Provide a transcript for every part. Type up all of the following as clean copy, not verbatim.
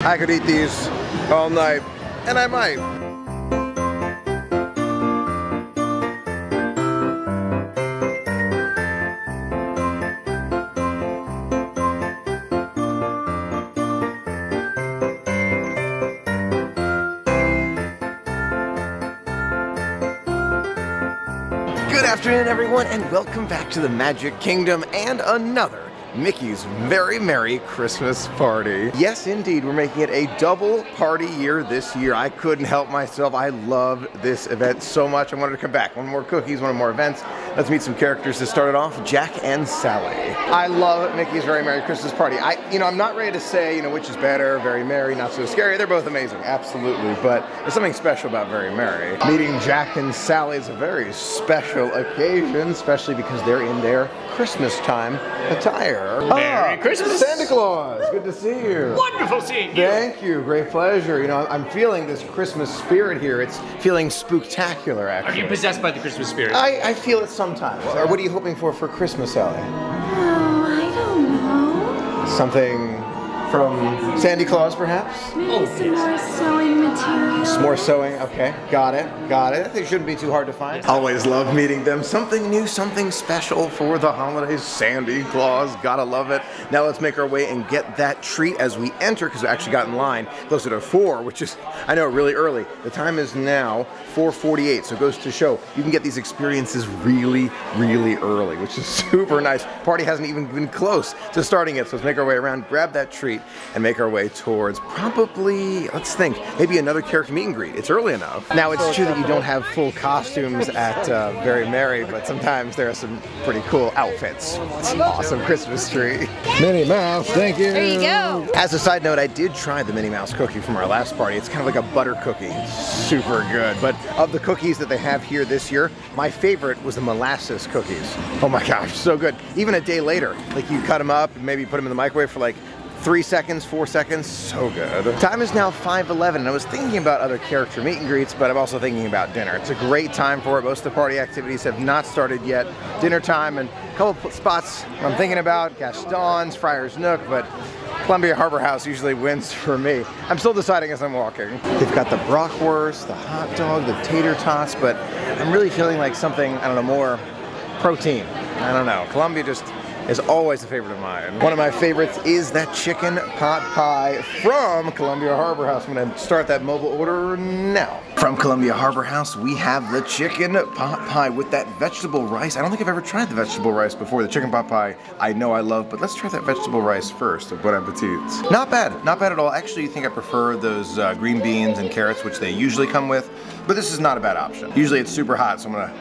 I could eat these all night, and I might. Good afternoon, everyone, and welcome back to the Magic Kingdom and another Mickey's Very Merry Christmas Party. Yes, indeed, we're making it a double party year this year. I couldn't help myself. I love this event so much. I wanted to come back. One more cookies, one more events. Let's meet some characters to start it off. Jack and Sally. I love Mickey's Very Merry Christmas Party. I'm not ready to say, which is better, Very Merry, not so scary. They're both amazing, absolutely. But there's something special about Very Merry. Meeting Jack and Sally is a very special occasion, especially because they're in their Christmas time attire. Merry Christmas! Santa Claus! Good to see you. Wonderful seeing you! Thank you, great pleasure. I'm feeling this Christmas spirit here. It's feeling spooktacular, actually. Are you possessed by the Christmas spirit? I feel it sometimes. What are you hoping for Christmas, Sally? Oh, I don't know. Something from Santa Claus, perhaps? Maybe some more sewing material. Some more sewing, okay. Got it. I think it shouldn't be too hard to find. Always love meeting them. Something new, something special for the holidays. Santa Claus, gotta love it. Now let's make our way and get that treat as we enter, because we actually got in line closer to 4, which is, I know, really early. The time is now 4:48, so it goes to show you can get these experiences really, really early, which is super nice. Party hasn't even been close to starting yet, so let's make our way around, grab that treat, and make our way towards probably, let's think, maybe another character meet and greet. It's early enough. Now, it's true that you don't have full costumes at Very Merry, but sometimes there are some pretty cool outfits. It's an awesome Christmas tree. Minnie Mouse, thank you. There you go. As a side note, I did try the Minnie Mouse cookie from our last party. It's kind of like a butter cookie. It's super good. But of the cookies that they have here this year, my favorite was the molasses cookies. Oh my gosh, so good. Even a day later, like you cut them up and maybe put them in the microwave for like 3 seconds, 4 seconds, so good. Time is now 5:11, and I was thinking about other character meet and greets, but I'm also thinking about dinner. It's a great time for it. Most of the party activities have not started yet. Dinner time, and a couple spots I'm thinking about, Gaston's, Friar's Nook, but Columbia Harbor House usually wins for me. I'm still deciding as I'm walking. They've got the bratwurst, the hot dog, the tater tots, but I'm really feeling like something, I don't know, more protein. I don't know. Columbia just is always a favorite of mine. One of my favorites is that chicken pot pie from Columbia Harbor House. I'm gonna start that mobile order now. From Columbia Harbor House, we have the chicken pot pie with that vegetable rice. I don't think I've ever tried the vegetable rice before. The chicken pot pie I know I love, but let's try that vegetable rice first. Bon appetit. Not bad, not bad at all. Actually, I think I prefer those green beans and carrots, which they usually come with, but this is not a bad option. Usually it's super hot, so I'm gonna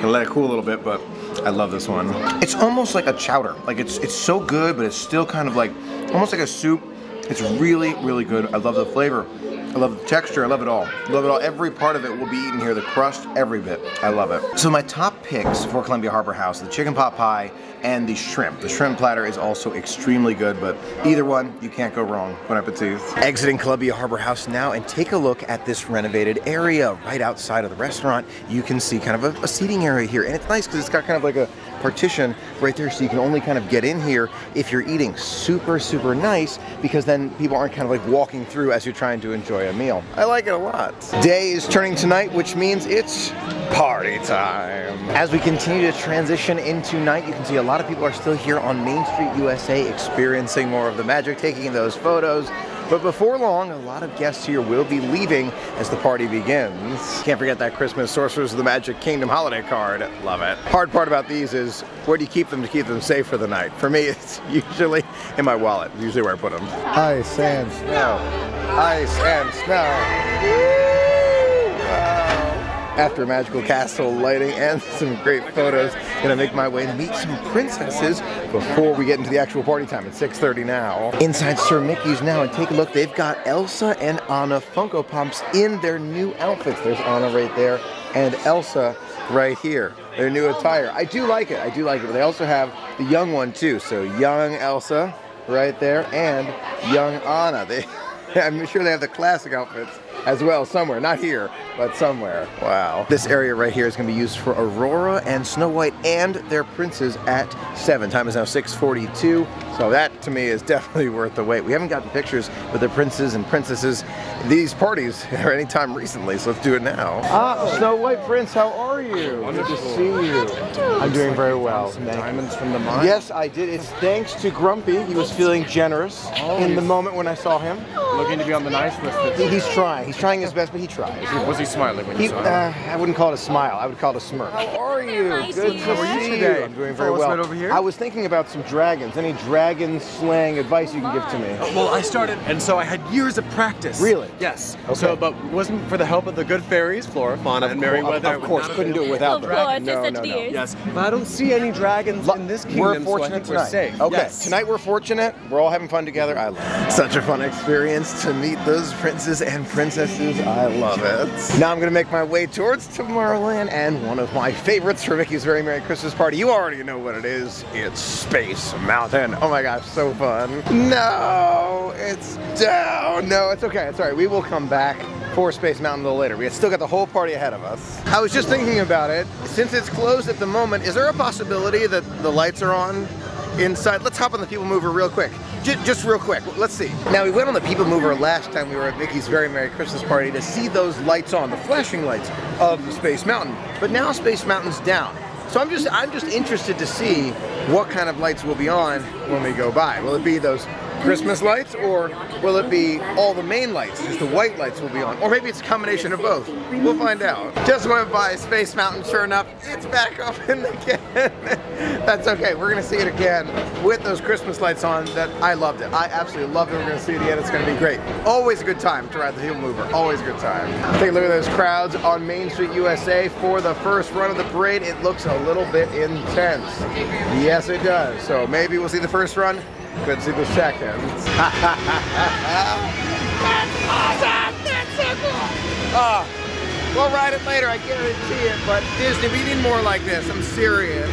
let it cool a little bit, but I love this one. It's almost like a chowder. Like it's so good, but it's still kind of like, almost like a soup. It's really, really good. I love the flavor. I love the texture. I love it all. I love it all. Every part of it will be eaten here. The crust, every bit. I love it. So my top picks for Columbia Harbor House, the chicken pot pie and the shrimp. The shrimp platter is also extremely good, but either one, you can't go wrong. Bon appetit. Exiting Columbia Harbor House now, and take a look at this renovated area right outside of the restaurant. You can see kind of a seating area here, and it's nice because it's got kind of like a partition right there, so you can only kind of get in here if you're eating. Super, super nice, because then people aren't kind of like walking through as you're trying to enjoy a meal. I like it a lot. Day is turning to night, which means it's party time. As we continue to transition into night, you can see a lot of people are still here on Main Street, USA, experiencing more of the magic, taking those photos. But before long, a lot of guests here will be leaving as the party begins. Can't forget that Christmas Sorcerers of the Magic Kingdom holiday card. Love it. Hard part about these is, where do you keep them to keep them safe for the night? For me, it's usually in my wallet. Usually where I put them. Ice and snow. Ice and snow. After magical castle lighting and some great photos, gonna make my way to meet some princesses before we get into the actual party time. It's 6:30 now. Inside Sir Mickey's now, and take a look. They've got Elsa and Anna Funko Pops in their new outfits. There's Anna right there and Elsa right here. Their new attire. I do like it. I do like it. But they also have the young one too. So young Elsa right there and young Anna. I'm sure they have the classic outfits as well somewhere, not here, but somewhere. Wow. This area right here is going to be used for Aurora and Snow White and their princes at 7. Time is now 6:42. So that to me is definitely worth the wait. We haven't gotten pictures with the princes and princesses these parties or any time recently, so let's do it now. Ah, Snow White Prince, how are you? Good to see you. I'm doing very well. Diamonds from the mine? Yes, I did. It's thanks to Grumpy. He was feeling generous in the moment when I saw him. Looking to be on the nice list. He's trying. He's trying his best, but he tries. Was he smiling when you saw him? I wouldn't call it a smile. I would call it a smirk. How are you? Hi, Good to dear. see you. I'm doing very well. Right over here? I was thinking about some dragons. Any dragon slang advice you can give to me? Well, I started, and so I had years of practice. Really? Yes. Okay. So, but it wasn't for the help of the good fairies, Flora, Fauna, and Merryweather. Of course, couldn't do it without them. Of course, No, it's no, such no. dears. Yes, but I don't see any dragons in this kingdom, We're so I fortunate think tonight. we're safe. Okay, Yes. tonight we're fortunate. We're all having fun together. I love it. Such a fun experience to meet those princes and princesses. I love it. Now I'm going to make my way towards Tomorrowland and one of my favorites for Mickey's Very Merry Christmas Party. You already know what it is. It's Space Mountain. Oh my gosh, so fun. No, it's down. No, it's okay. It's all right. We will come back for Space Mountain a little later. We still got the whole party ahead of us. I was just thinking about it. Since it's closed at the moment, is there a possibility that the lights are on inside? Let's hop on the People Mover real quick. Just real quick. Let's see. Now, we went on the People Mover last time we were at Mickey's Very Merry Christmas Party to see those lights on, the flashing lights of the Space Mountain. But now Space Mountain's down. So I'm just interested to see what kind of lights will be on when we go by. Will it be those Christmas lights, or will it be all the main lights, just the white lights will be on? Or maybe it's a combination of both. We'll find out. Just went by Space Mountain, sure enough, it's back open again. That's okay, we're gonna see it again with those Christmas lights on. That I loved it. I absolutely loved it. We're gonna see it again, it's gonna be great. Always a good time to ride the People Mover, always a good time. Take a look at those crowds on Main Street, USA for the first run of the parade. It looks a little bit intense. Yes, it does. So maybe we'll see the first run. Couldn't see the second. That's awesome! That's so cool! We'll ride it later, I guarantee it, but Disney, we need more like this. I'm serious.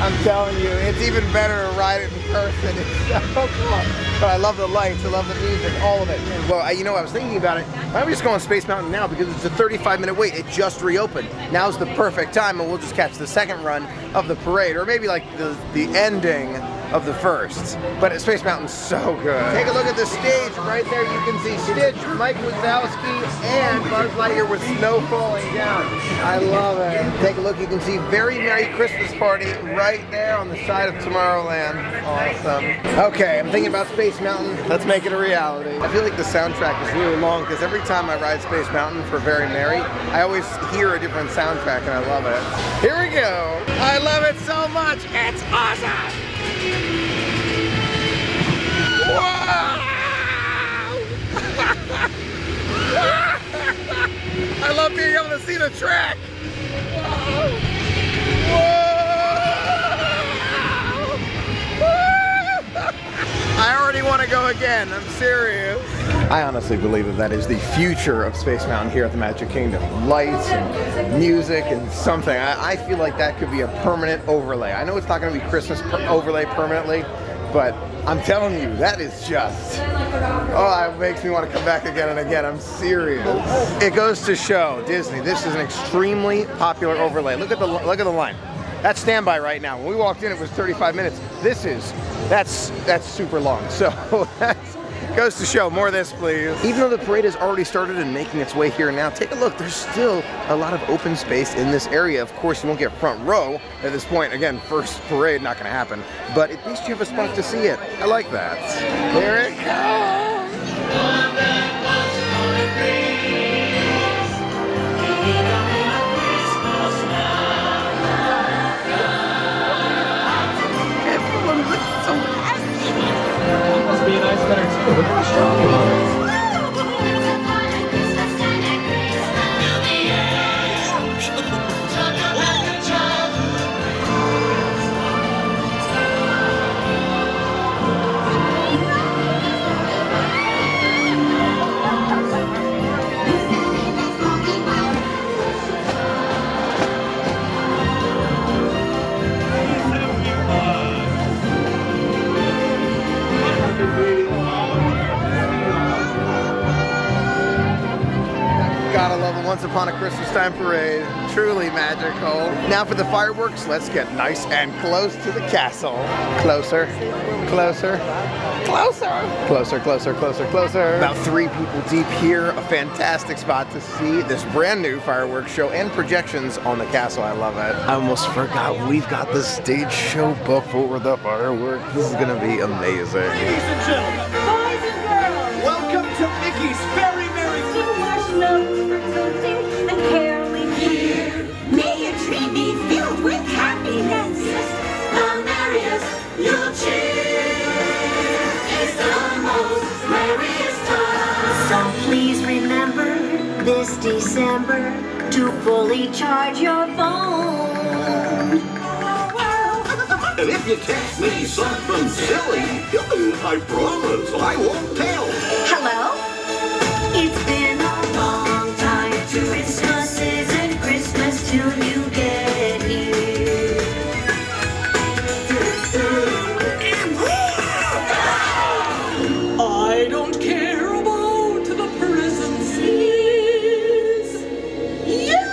I'm telling you, it's even better to ride it in person. It's so cool. But I love the lights, I love the music, all of it. Well, you know, I was thinking about it. Why don't we just go on Space Mountain now, because it's a 35-minute wait. It just reopened. Now's the perfect time, and we'll just catch the second run of the parade, or maybe like the ending of the first. But Space Mountain's so good. Take a look at the stage right there. You can see Stitch, Mike Wazowski, and Buzz Lightyear with snow falling down. I love it. Take a look. You can see Very Merry Christmas Party right there on the side of Tomorrowland. Awesome. Okay, I'm thinking about Space Mountain. Let's make it a reality. I feel like the soundtrack is really long because every time I ride Space Mountain for Very Merry, I always hear a different soundtrack and I love it. Here we go. I love it so much. It's awesome. Wow! I love being able to see the track. Whoa! I already want to go again. I'm serious. I honestly believe that is the future of Space Mountain here at the Magic Kingdom. Lights and music and something. I feel like that could be a permanent overlay. I know it's not going to be Christmas overlay permanently, but I'm telling you, that is just, oh, it makes me want to come back again and again. I'm serious. It goes to show, Disney, this is an extremely popular overlay. Look at the line. That's standby right now. When we walked in, it was 35 minutes. That's super long. So that's goes to show. More of this, please. Even though the parade has already started and making its way here now, take a look. There's still a lot of open space in this area. Of course, you won't get front row at this point. Again, first parade, not going to happen. But at least you have a spot to see it. I like that. Here it comes. Must be a nice dinner too. Look how strong he is. Once Upon a Christmas Time parade. Truly magical. Now for the fireworks, let's get nice and close to the castle. Closer, closer, closer, closer, closer, closer, closer. About 3 people deep here. A fantastic spot to see this brand new fireworks show and projections on the castle. I love it. I almost forgot we've got the stage show before the fireworks. This is gonna be amazing. Ladies and gentlemen, boys and girls, welcome to Mickey's Very Merry Toasting and caroling here. May your tree be filled with happiness. The merriest you'll cheer is the most merriest time. So please remember this December to fully charge your phone. And if you text me something silly, I promise I won't tell. Hello? It's been a long time. Christmas isn't Christmas till you get here. I don't care about the presents. It's you!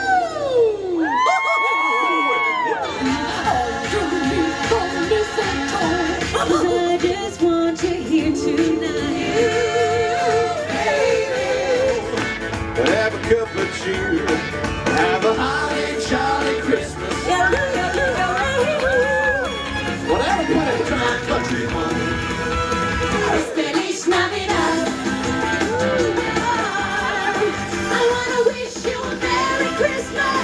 I just want you here tonight. Have a cup of cheer. Have a holly jolly Christmas. Whatever put it in our country home. Feliz Navidad. I wanna wish you a Merry Christmas.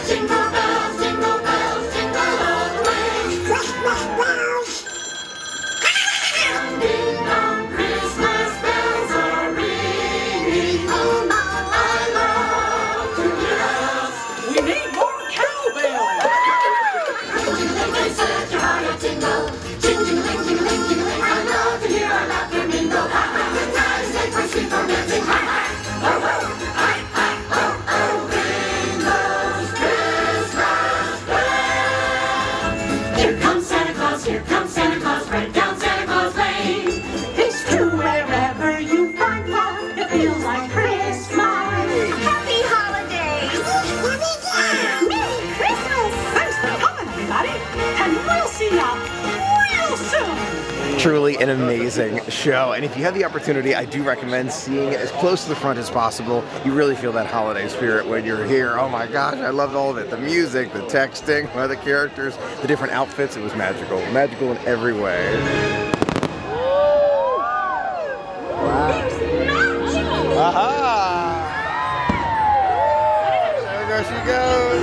Jingle bells, jingle bells, jingle all the way. Ding dong, Christmas bells are ringing. Oh my, I love to hear us. We need more cowbells! Jingling, set your heart a tingle. Jingling, jingling, jingling. I love to hear our laughter mingle. Good times make for sweet romancing. Hi, hi, oh, oh, hi, hi, oh, oh. Ring those Christmas bells. Here comes Santa Claus, here comes Santa Claus, right down Santa Claus Lane. It's true wherever you find love, it feels like Christmas. Happy holidays! Merry Christmas! Thanks for coming, everybody, and we'll see ya real soon! Truly an amazing show, and if you have the opportunity, I do recommend seeing it as close to the front as possible. You really feel that holiday spirit when you're here. Oh my gosh, I loved all of it. The music, the texting, the characters, the different outfits. It was magical. Magical in every way. Aha! There she goes.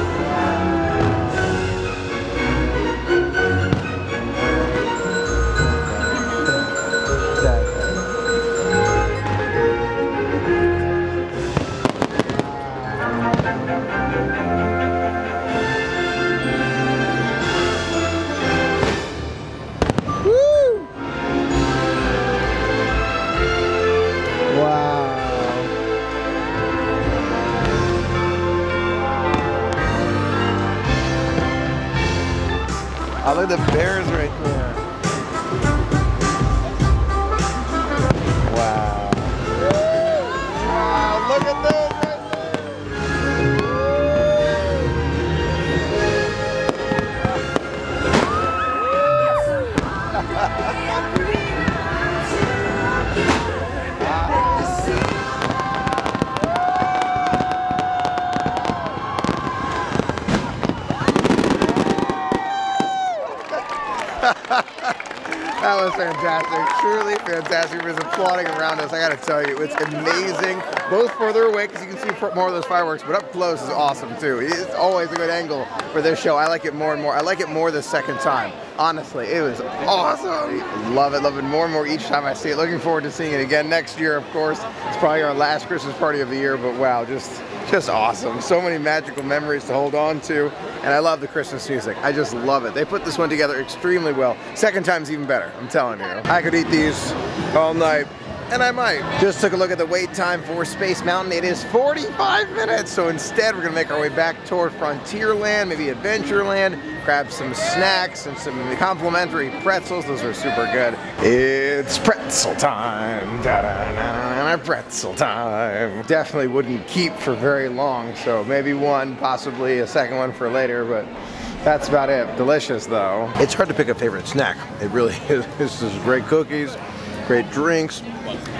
Oh, look at the bears right there. Wow. Wow, look at those That was fantastic, truly fantastic. Everyone's applauding around us. I gotta tell you, it's amazing. Both further away, because you can see more of those fireworks, but up close is awesome too. It's always a good angle for this show. I like it more and more. I like it more the second time. Honestly, it was awesome. Love it more and more each time I see it. Looking forward to seeing it again next year, of course. It's probably our last Christmas party of the year, but wow, just awesome. So many magical memories to hold on to, and I love the Christmas music. I just love it. They put this one together extremely well. Second time's even better, I'm telling you. I could eat these all night. and I might. Just took a look at the wait time for Space Mountain. It is 45 minutes, so instead we're gonna make our way back toward Frontierland, maybe Adventureland, grab some snacks and some complimentary pretzels. Those are super good. It's pretzel time. Da-da-da-da-da, pretzel time. Definitely wouldn't keep for very long, so maybe one, possibly a second one for later, but that's about it. Delicious though. It's hard to pick a favorite snack. It really is. This is great cookies, great drinks.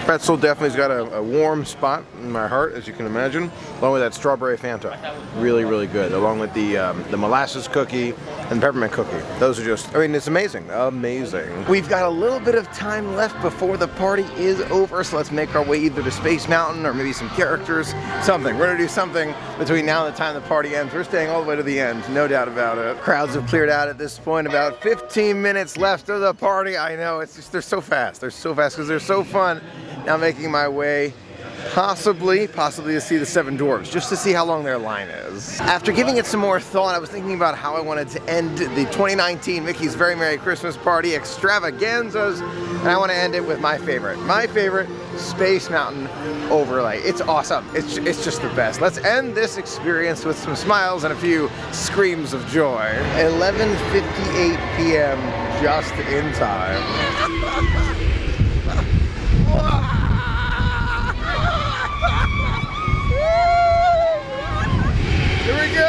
Pretzel definitely's got a warm spot in my heart, as you can imagine, along with that strawberry Fanta. Really, really good. Along with the molasses cookie and peppermint cookie. Those are just, I mean, it's amazing. Amazing. We've got a little bit of time left before the party is over, so let's make our way either to Space Mountain or maybe some characters, something. We're gonna do something between now and the time the party ends. We're staying all the way to the end, no doubt about it. Crowds have cleared out at this point. About 15 minutes left of the party. I know, it's just, they're so fast. They're so fast because they're so fun. Now making my way possibly to see the Seven Dwarves, just to see how long their line is. After giving it some more thought, I was thinking about how I wanted to end the 2019 Mickey's Very Merry Christmas Party extravaganzas, and I want to end it with my favorite Space Mountain overlay. It's awesome. It's just the best. Let's end this experience with some smiles and a few screams of joy. 11:58 p.m. just in time. Here we go!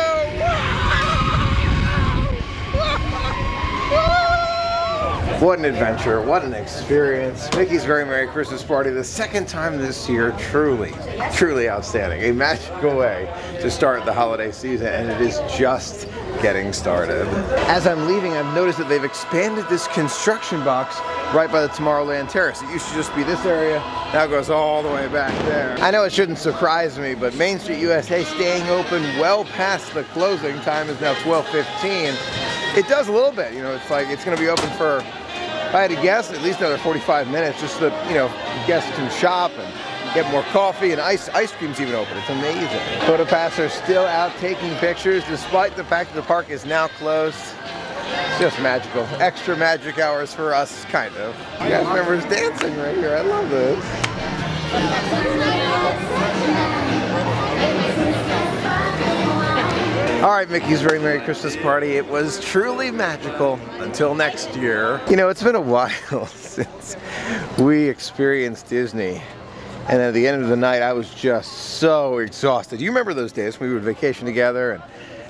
What an adventure, what an experience. Mickey's Very Merry Christmas Party, the second time this year, truly, truly outstanding. A magical way to start the holiday season, and it is just getting started. As I'm leaving, I've noticed that they've expanded this construction box right by the Tomorrowland Terrace. It used to just be this area, now it goes all the way back there. I know it shouldn't surprise me, but Main Street USA staying open well past the closing time is now 12:15. It does a little bit, you know, it's like it's gonna be open for, if I had to guess, at least another 45 minutes, just so that, you know, guests can shop and get more coffee, and ice cream's even open. It's amazing. PhotoPass are still out taking pictures, despite the fact that the park is now closed. It's just magical. Extra magic hours for us, kind of. You guys remember us dancing right here. I love this. All right, Mickey's Very Merry Christmas Party. It was truly magical until next year. You know, it's been a while since we experienced Disney. And at the end of the night, I was just so exhausted. You remember those days when we would vacation together and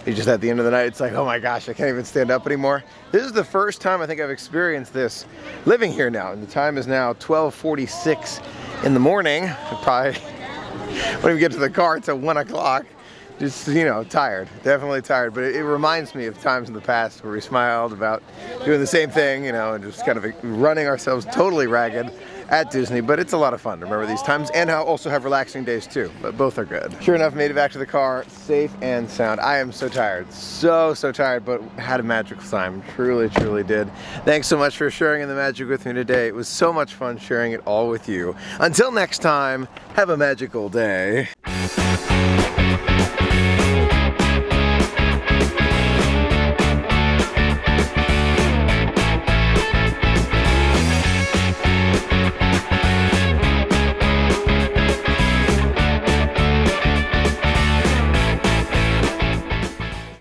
you just at the end of the night, it's like, oh my gosh, I can't even stand up anymore. This is the first time I think I've experienced this living here now. And the time is now 12:46 in the morning. Probably, when we get to the car, it's at 1 o'clock. Just, you know, tired, definitely tired. But it reminds me of times in the past where we smiled about doing the same thing, you know, and just kind of running ourselves totally ragged at Disney. But it's a lot of fun to remember these times, and also have relaxing days too, but both are good. Sure enough, made it back to the car safe and sound. I am so tired, so tired, but had a magical time. Truly, truly did. Thanks so much for sharing in the magic with me today. It was so much fun sharing it all with you. Until next time, have a magical day.